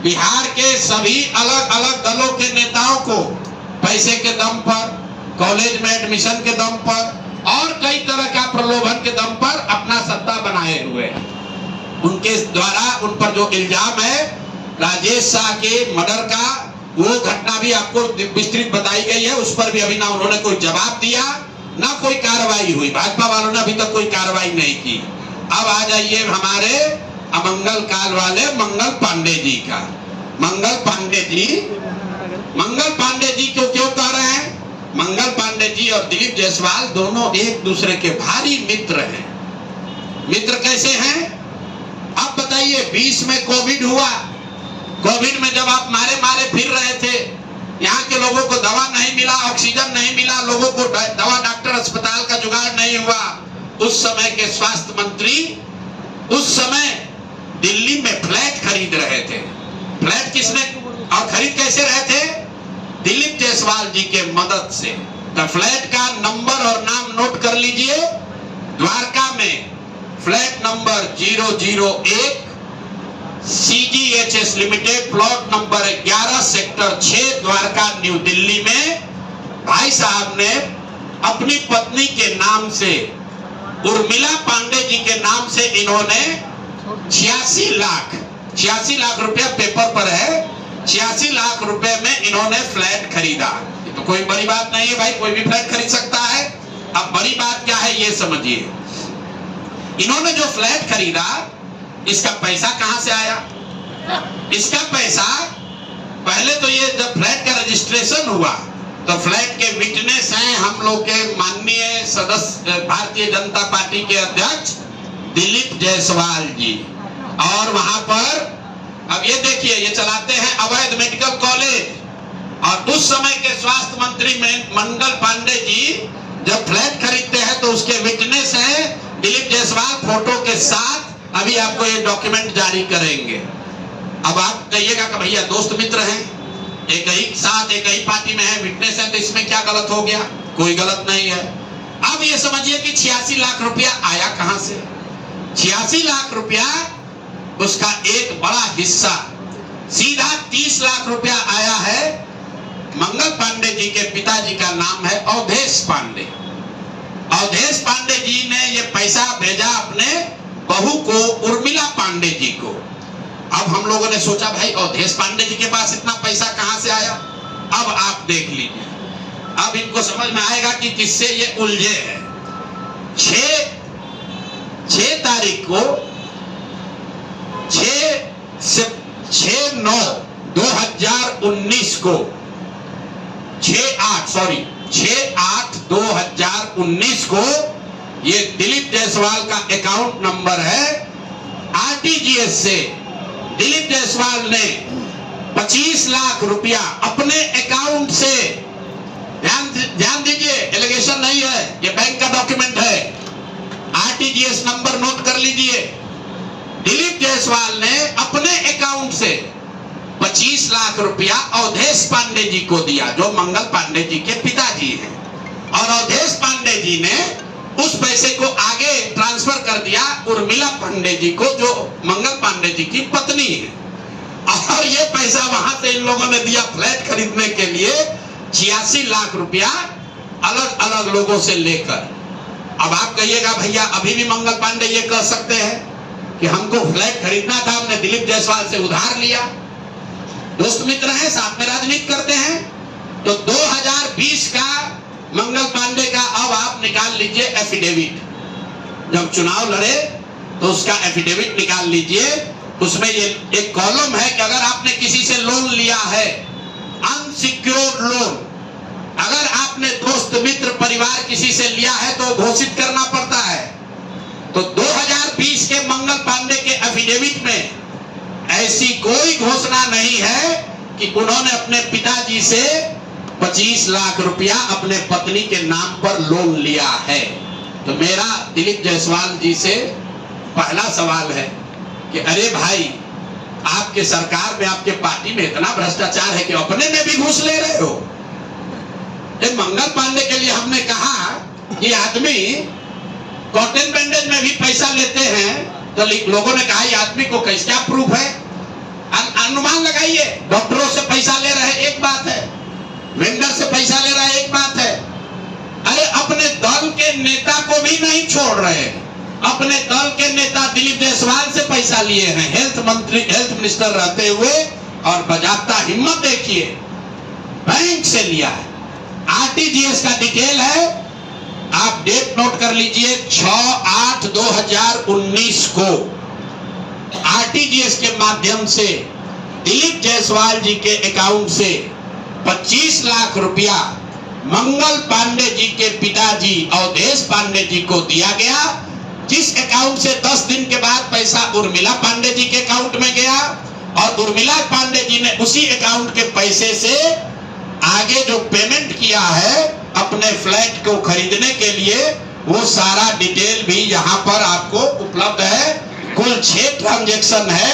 बिहार के सभी अलग अलग दलों के नेताओं को पैसे के दम पर, कॉलेज में एडमिशन के दम पर और कई तरह का प्रलोभन के दम पर अपना सत्ता बनाए हुए हैं। उनके द्वारा उन पर जो इल्जाम है राजेश शाह के मर्डर का, वो घटना भी आपको विस्तृत बताई गई है। उस पर भी अभी ना उन्होंने कोई जवाब दिया, ना कोई कार्रवाई हुई। भाजपा वालों ने अभी तक कोई कार्रवाई नहीं की। अब आ जाइए हमारे अमंगल काल वाले मंगल पांडे जी का। मंगल पांडे जी क्यों कह रहे हैं? मंगल पांडे जी और दिलीप जायसवाल दोनों एक दूसरे के भारी मित्र हैं। मित्र कैसे हैं? अब बताइए, 20 में कोविड हुआ। कोविड में जब आप मारे मारे फिर रहे थे, यहाँ के लोगों को दवा नहीं मिला, ऑक्सीजन नहीं मिला, लोगों को दवा, डॉक्टर, अस्पताल का जुगाड़ नहीं हुआ। उस समय के स्वास्थ्य मंत्री उस समय दिल्ली में फ्लैट खरीद रहे थे। फ्लैट किसने और खरीद कैसे रहे थे? दिलीप जायसवाल जी के मदद से। तो फ्लैट का नंबर और नाम नोट कर लीजिए। द्वारका में flat number 001 CGHS limited, plot number 11 sector 6 Dwarka new Delhi में भाई साहब ने अपनी पत्नी के नाम से, उर्मिला पांडे जी के नाम से, इन्होंने 86 लाख रुपया पेपर पर है, 86 लाख रुपए में इन्होंने फ्लैट खरीदा। तो कोई बड़ी बात नहीं है भाई, कोई भी फ्लैट खरीद सकता है। अब बड़ी बात क्या है ये समझिए। इन्होंने जो फ्लैट खरीदा, इसका पैसा कहां से आया? इसका पैसा पहले तो ये जब फ्लैट का रजिस्ट्रेशन हुआ तो फ्लैट के विटनेस हैं हम लोग के माननीय सदस्य भारतीय जनता पार्टी के अध्यक्ष दिलीप जायसवाल जी। और वहां पर अब ये देखिए, ये चलाते हैं अवैध मेडिकल कॉलेज। और उस समय के स्वास्थ्य मंत्री मंगल पांडे जी जब फ्लैट खरीदते हैं तो उसके विटनेस हैं दिलीप जायसवाल, फोटो के साथ। अभी आपको ये डॉक्यूमेंट जारी करेंगे। अब आप कहिएगा कि भैया दोस्त मित्र हैं, एक ही साथ एक ही पार्टी में है, विटनेस है, तो इसमें क्या गलत हो गया? कोई गलत नहीं है। अब ये समझिए कि 86 लाख रुपया आया कहां से? 86 लाख रुपया, उसका एक बड़ा हिस्सा सीधा 30 लाख रुपया आया है। मंगल पांडे जी के पिताजी का नाम है अवधेश पांडे। अवधेश पांडे जी ने ये पैसा भेजा अपने बहू को, उर्मिला पांडे जी को। अब हम लोगों ने सोचा भाई अवधेश पांडे जी के पास इतना पैसा कहां से आया? अब आप देख लीजिए, अब इनको समझ में आएगा कि किससे ये उलझे हैं। 6 तारीख को 6/9/2019 को 6/8/2019 को ये दिलीप जायसवाल का अकाउंट नंबर है। आरटीजीएस से दिलीप जायसवाल ने 25 लाख रुपया अपने अकाउंट से, ध्यान दीजिए, एलिगेशन नहीं है, ये बैंक का डॉक्यूमेंट है। आरटीजीएस नंबर नोट कर लीजिए। दिलीप जायसवाल ने अपने अकाउंट से 25 लाख रुपया अवधेश पांडे जी को दिया, जो मंगल पांडे जी के पिताजी हैं। और अवधेश पांडे जी ने उस पैसे को आगे ट्रांसफर कर दिया उर्मिला पांडे जी को, जो मंगल पांडे जी की पत्नी है। और ये पैसा वहां से इन लोगों ने दिया फ्लैट खरीदने के लिए, 86 लाख रुपया अलग अलग लोगों से लेकर। अब आप कहिएगा भैया अभी भी मंगल पांडे ये कह सकते हैं कि हमको फ्लैट खरीदना था, हमने दिलीप जायसवाल से उधार लिया। दोस्त मित्र हैं, साथ में राजनीति करते हैं। तो 2020 का मंगल पांडे का अब आप निकाल लीजिए एफिडेविट। जब चुनाव लड़े तो उसका एफिडेविट निकाल लीजिए। उसमें ये एक कॉलम है कि अगर आपने किसी से लोन लिया है, अनसिक्योर्ड लोन, अगर आपने दोस्त मित्र परिवार किसी से लिया है तो घोषित करना पड़ता है। तो 2020 के मंगल पांडे के एफिडेविट में ऐसी कोई घोषणा नहीं है कि उन्होंने अपने पिताजी से 25 लाख रुपया अपने पत्नी के नाम पर लोन लिया है। तो मेरा दिलीप जायसवाल जी से पहला सवाल है कि अरे भाई, आपके सरकार में, आपके पार्टी में इतना भ्रष्टाचार है कि अपने में भी घूस ले रहे हो। मंगल पांडे के लिए हमने कहा कि आदमी कॉटन बैंडेज में भी पैसा लेते हैं, तो लोगों ने कहा ये आदमी को कैसे क्या प्रूफ है? अनुमान लगाइए। डॉक्टरों से पैसा ले रहे एक बात है, वेंडर से पैसा ले रहा है एक बात है, अरे अपने दल के नेता को भी नहीं छोड़ रहे। अपने दल के नेता दिलीप जायसवाल से पैसा लिए हैं, हेल्थ मिनिस्टर रहते हुए, और बजाता हिम्मत देखिए, बैंक से लिया है। आरटीजीएस का डिटेल है, आप डेट नोट कर लीजिए, 6/8/2019 को आरटीजीएस के माध्यम से दिलीप जायसवाल जी के अकाउंट से 25 लाख रुपया मंगल पांडे जी के पिताजी अवधेश पांडे जी को दिया गया, जिस अकाउंट से 10 दिन के बाद पैसा उर्मिला पांडे जी के अकाउंट में गया, और उर्मिला पांडे जी ने उसी अकाउंट के पैसे से आगे जो पेमेंट किया है अपने फ्लैट को खरीदने के लिए, वो सारा डिटेल भी यहाँ पर आपको उपलब्ध है। कुल 6 ट्रांजैक्शन है।